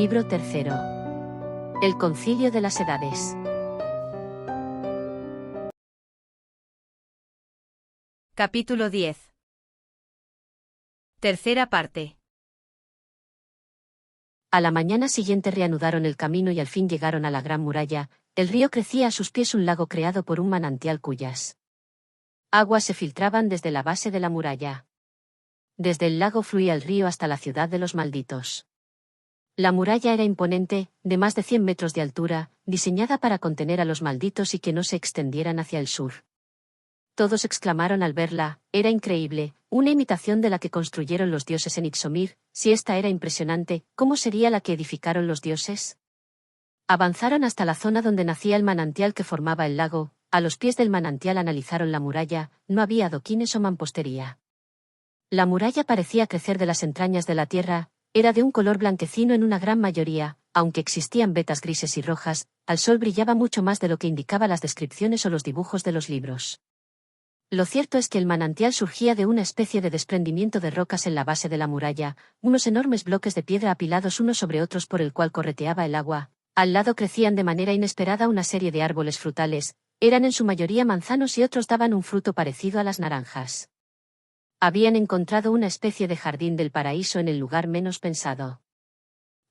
Libro tercero. El Concilio de las Edades. Capítulo 10. Tercera parte. A la mañana siguiente reanudaron el camino y al fin llegaron a la gran muralla. El río crecía a sus pies, un lago creado por un manantial cuyas aguas se filtraban desde la base de la muralla. Desde el lago fluía el río hasta la ciudad de los malditos. La muralla era imponente, de más de 100 metros de altura, diseñada para contener a los malditos y que no se extendieran hacia el sur. Todos exclamaron al verla: era increíble, una imitación de la que construyeron los dioses en Ixomir. Si esta era impresionante, ¿cómo sería la que edificaron los dioses? Avanzaron hasta la zona donde nacía el manantial que formaba el lago. A los pies del manantial analizaron la muralla, no había adoquines o mampostería. La muralla parecía crecer de las entrañas de la tierra, era de un color blanquecino en una gran mayoría, aunque existían vetas grises y rojas, al sol brillaba mucho más de lo que indicaban las descripciones o los dibujos de los libros. Lo cierto es que el manantial surgía de una especie de desprendimiento de rocas en la base de la muralla, unos enormes bloques de piedra apilados unos sobre otros por el cual correteaba el agua. Al lado crecían de manera inesperada una serie de árboles frutales, eran en su mayoría manzanos y otros daban un fruto parecido a las naranjas. Habían encontrado una especie de jardín del paraíso en el lugar menos pensado.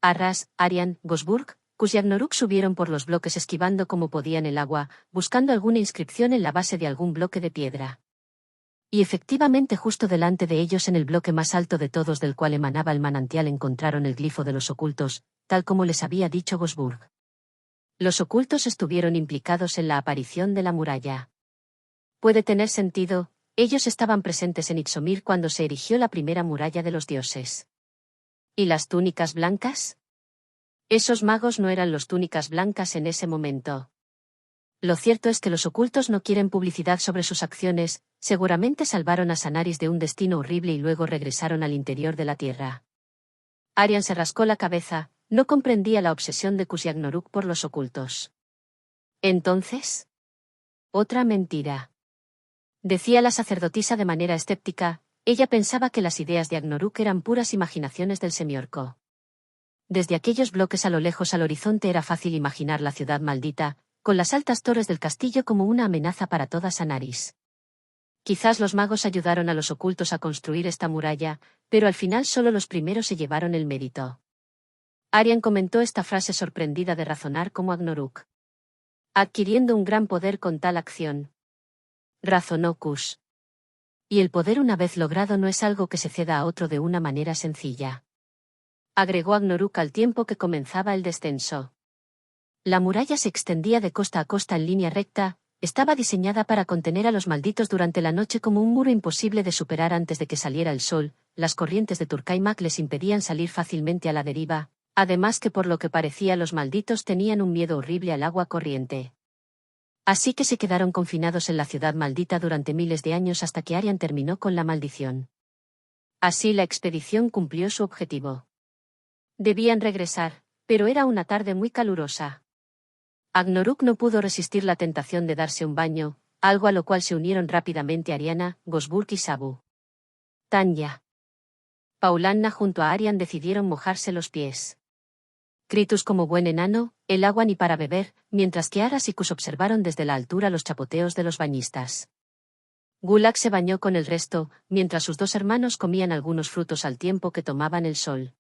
Arras, Arian, Gosburg, Kusiagnoruk subieron por los bloques esquivando como podían el agua, buscando alguna inscripción en la base de algún bloque de piedra. Y efectivamente justo delante de ellos, en el bloque más alto de todos del cual emanaba el manantial, encontraron el glifo de los ocultos, tal como les había dicho Gosburg. Los ocultos estuvieron implicados en la aparición de la muralla. Puede tener sentido. Ellos estaban presentes en Ixomir cuando se erigió la primera muralla de los dioses. ¿Y las túnicas blancas? Esos magos no eran los túnicas blancas en ese momento. Lo cierto es que los ocultos no quieren publicidad sobre sus acciones, seguramente salvaron a Sanaris de un destino horrible y luego regresaron al interior de la tierra. Arian se rascó la cabeza, no comprendía la obsesión de Kusiagnoruk por los ocultos. ¿Entonces? Otra mentira. Decía la sacerdotisa de manera escéptica, ella pensaba que las ideas de Agnoruk eran puras imaginaciones del semiorco. Desde aquellos bloques a lo lejos al horizonte era fácil imaginar la ciudad maldita, con las altas torres del castillo como una amenaza para toda Sanaris. Quizás los magos ayudaron a los ocultos a construir esta muralla, pero al final solo los primeros se llevaron el mérito. Arian comentó esta frase sorprendida de razonar como Agnoruk. Adquiriendo un gran poder con tal acción. Razonó Kus. Y el poder una vez logrado no es algo que se ceda a otro de una manera sencilla. Agregó Agnoruk al tiempo que comenzaba el descenso. La muralla se extendía de costa a costa en línea recta, estaba diseñada para contener a los malditos durante la noche como un muro imposible de superar antes de que saliera el sol. Las corrientes de Turkaimak les impedían salir fácilmente a la deriva, además que por lo que parecía los malditos tenían un miedo horrible al agua corriente. Así que se quedaron confinados en la ciudad maldita durante miles de años hasta que Arian terminó con la maldición. Así la expedición cumplió su objetivo. Debían regresar, pero era una tarde muy calurosa. Agnoruk no pudo resistir la tentación de darse un baño, algo a lo cual se unieron rápidamente Ariana, Gosburg y Sabu. Tanya. Paulanna junto a Arian decidieron mojarse los pies. Kritus como buen enano, el agua ni para beber, mientras que Aras y Kus observaron desde la altura los chapoteos de los bañistas. Gulak se bañó con el resto, mientras sus dos hermanos comían algunos frutos al tiempo que tomaban el sol.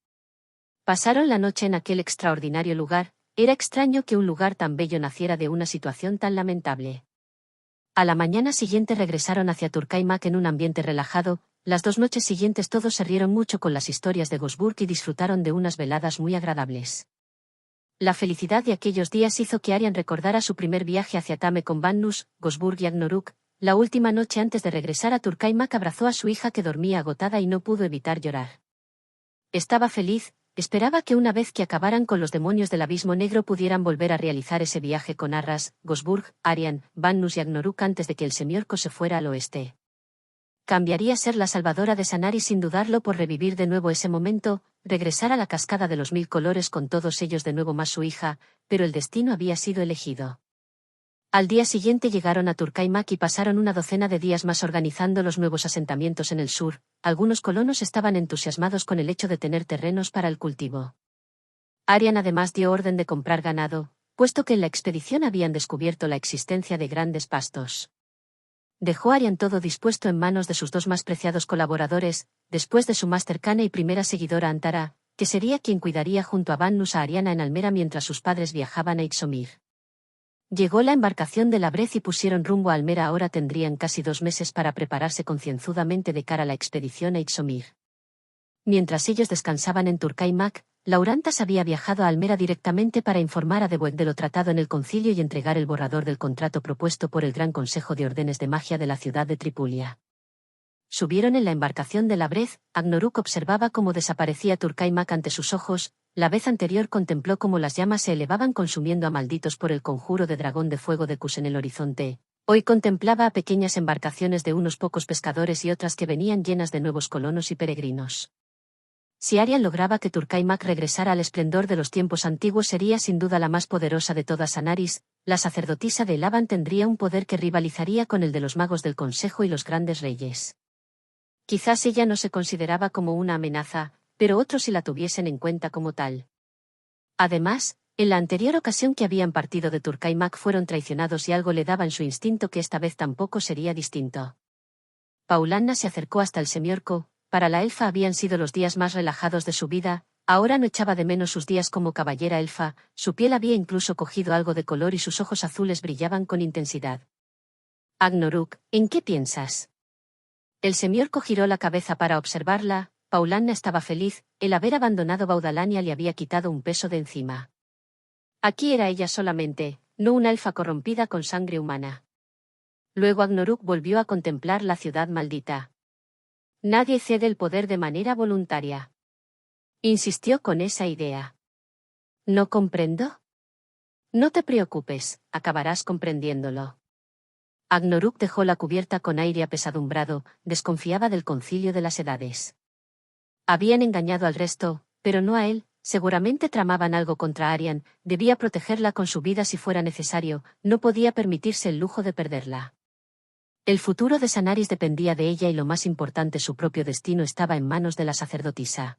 Pasaron la noche en aquel extraordinario lugar, era extraño que un lugar tan bello naciera de una situación tan lamentable. A la mañana siguiente regresaron hacia Turkaimak en un ambiente relajado. Las 2 noches siguientes todos se rieron mucho con las historias de Gosburg y disfrutaron de unas veladas muy agradables. La felicidad de aquellos días hizo que Arian recordara su primer viaje hacia Tame con Bannus, Gosburg y Agnoruk. La última noche antes de regresar a Turkaimak abrazó a su hija que dormía agotada y no pudo evitar llorar. Estaba feliz, esperaba que una vez que acabaran con los demonios del abismo negro pudieran volver a realizar ese viaje con Arras, Gosburg, Arian, Bannus y Agnoruk antes de que el semiorco se fuera al oeste. Cambiaría ser la salvadora de Sanaris sin dudarlo por revivir de nuevo ese momento, regresar a la cascada de los 1000 colores con todos ellos de nuevo más su hija, pero el destino había sido elegido. Al día siguiente llegaron a Turkaimak y pasaron una docena de días más organizando los nuevos asentamientos en el sur. Algunos colonos estaban entusiasmados con el hecho de tener terrenos para el cultivo. Arian además dio orden de comprar ganado, puesto que en la expedición habían descubierto la existencia de grandes pastos. Dejó Arian todo dispuesto en manos de sus dos más preciados colaboradores, después de su más cercana y primera seguidora Antara, que sería quien cuidaría junto a Van Nus a Ariana en Almera mientras sus padres viajaban a Ixomir. Llegó la embarcación de la Brez y pusieron rumbo a Almera. Ahora tendrían casi 2 meses para prepararse concienzudamente de cara a la expedición a Ixomir. Mientras ellos descansaban en Turkaimak, Laurantas había viajado a Almera directamente para informar a Debuet de lo tratado en el concilio y entregar el borrador del contrato propuesto por el Gran Consejo de Órdenes de Magia de la ciudad de Tripulia. Subieron en la embarcación de la Brez. Agnoruk observaba cómo desaparecía Turkaimak ante sus ojos. La vez anterior contempló cómo las llamas se elevaban consumiendo a malditos por el conjuro de dragón de fuego de Kus en el horizonte. Hoy contemplaba a pequeñas embarcaciones de unos pocos pescadores y otras que venían llenas de nuevos colonos y peregrinos. Si Arian lograba que Turkaimak regresara al esplendor de los tiempos antiguos, sería sin duda la más poderosa de todas Anaris. La sacerdotisa de Elaban tendría un poder que rivalizaría con el de los magos del Consejo y los grandes reyes. Quizás ella no se consideraba como una amenaza, pero otros sí la tuviesen en cuenta como tal. Además, en la anterior ocasión que habían partido de Turkaimak fueron traicionados y algo le daba en su instinto que esta vez tampoco sería distinto. Paulanna se acercó hasta el semiorco. Para la elfa habían sido los días más relajados de su vida. Ahora no echaba de menos sus días como caballera elfa. Su piel había incluso cogido algo de color y sus ojos azules brillaban con intensidad. Agnoruk, ¿en qué piensas? El semiorco giró la cabeza para observarla. Paulanna estaba feliz. El haber abandonado Baudalania le había quitado un peso de encima. Aquí era ella solamente, no una elfa corrompida con sangre humana. Luego Agnoruk volvió a contemplar la ciudad maldita. Nadie cede el poder de manera voluntaria. Insistió con esa idea. ¿No comprendo? No te preocupes, acabarás comprendiéndolo. Agnoruk dejó la cubierta con aire apesadumbrado. Desconfiaba del concilio de las edades. Habían engañado al resto, pero no a él. Seguramente tramaban algo contra Arian. Debía protegerla con su vida si fuera necesario. No podía permitirse el lujo de perderla. El futuro de Sanaris dependía de ella y lo más importante, su propio destino, estaba en manos de la sacerdotisa.